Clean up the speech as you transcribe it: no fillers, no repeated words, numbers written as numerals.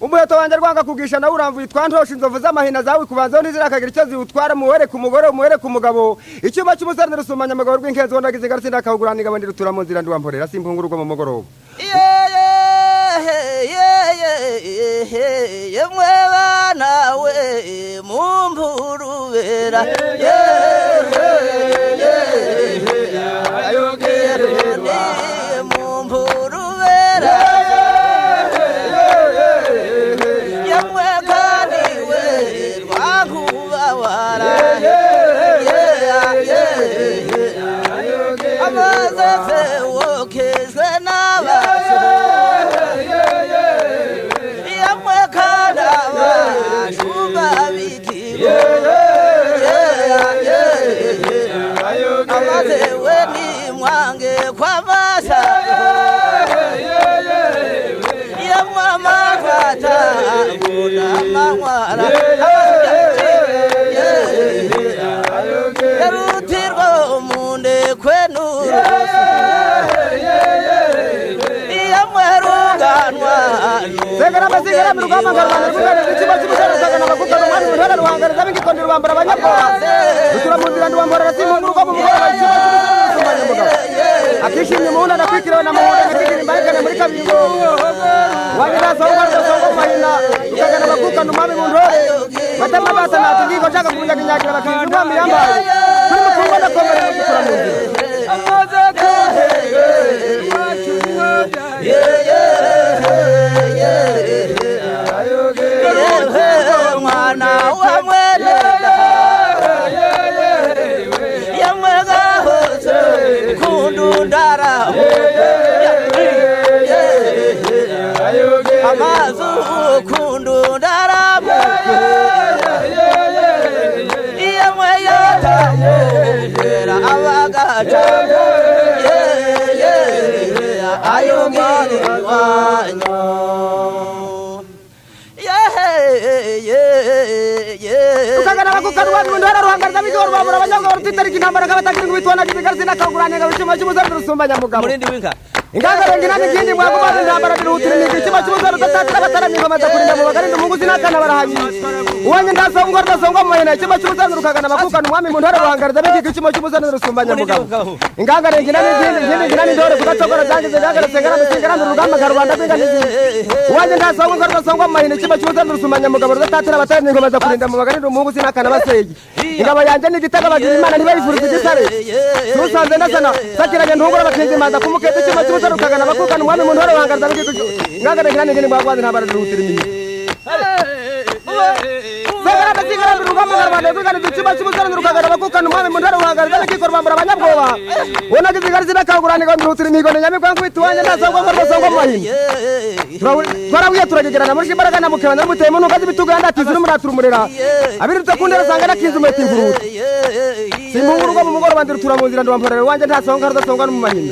umuheto wanje rwanga kugisha nawe uramvuye twantosha inzovu z'amahina zawe kubanza ntizirakagira icyo ziwutwara muhere ku mugore muhere ku mugabo icyuma cy'umusarane rusumanya amagabo rw'inkenzi wondagize garasi ndakawugurana igabandi rutura mu nzira ndiwamporera simpungurwa mu mugoroba yemwe bana we mumpurubera mumpurubera yemwe kandi we rwakubabara amaze se wokejwe n'abaso yemwe kandi abashumba b'ikigo amaze we nimwange kw'amasa yemwe amafata n'amanywara yarutirwa umunde kwenura yemwe ruganwa segera amasigara mu rugamba ngarwana rw'ingane z'ikiba cy'umusarane n'abakuta n'umwami w'intara ruhangariza b'igikondera rubambara abanyabwoba rutura mu nzira ndiwamporera simpungurwa mu mugoroba ikiba cy'umusarane rusumanya mugabo akishimye muhunda ndakwikiriwe na muhunda nakigiri imbarekane muri kabingo wanjye nasonga rudasonga mahina rukagana abakuka n'umwami mu ntore batema basanata ingingo nshaka kumunyaga inyagira bakirira umwami yambaye kuri mukundwa ndakomera no gutura mu nzira mwana wa mwene yemwe gahose kundundara amazu kundundara yemwe yatamera abagaca ayongere wanyu ukagana abakuka n'umwami w'intara ruhangariza b'igihoro rubambara abanyabwoba rutitarika intambara k'abatagira ibitwana gizigarisi n'akawugurana ingabo icyuma cy'umusarane rusumanya mugabo ingangarenga inani ikindi mwagumaze intambara birihutira imigo icyuma cy'umusarane udatatira abataramiye bamaze kurinda mu bagarinde umuguzi n'akana barahabiri uwanjye ndasongwa rudasongwa mu mahina icyuma cy'umusarane rukagana abakuka n'umwami mu ntara ruhangariza b'igiga icyuma cy'umusarane rusumanya mugabo ingangarenga inani ikindi inani ndore kudacogora zangize ingangarenga segera musingaranda urugamba nka rubanda rw'inganizi uwanjye ndasongwa rudasongwa mu mahina icyuma cy'umusarane rusumanya mugabo rudatatira abataramiye bamaze kurinda mu bagarinde umuguzi n'akana baseye ingabo yanjye n'igitego bagira imana ntibayifurize igisare nusanze ndasana sakiranye ntungura bakinze imanza kumukete icyuma cy'umusarane rukagana abakuka n'umwami mu ntore ruhangariza b'igiga ingangarenga inani ikindi mwagwaze intambara birihutira imigo segera amasigara mu rugamba nka rubanda rw'inganizi icyuma cy'umusarane rukagana abakuka n'umwami mu ntara ruhangariza b'igiga rubambara abanyabwoba wonaga izigarisi n'akawugurana ingabo birihutira imigo ni nyamibwa nkubita uwanjye ndasongwa ngo rudasongwa mu mahina twarabuye turagegerana muri imbaraga na mukebana n'umuteye mu ntuga z'ibitugu yandatiza n'umuratura umurera abirutse ku ndera usanga nakinze umuheta imvururu simpungurwa mu mugoroba ndirutura mu nzira ndiwamporera iwanjye ntasonga rudasongwa no mu mahina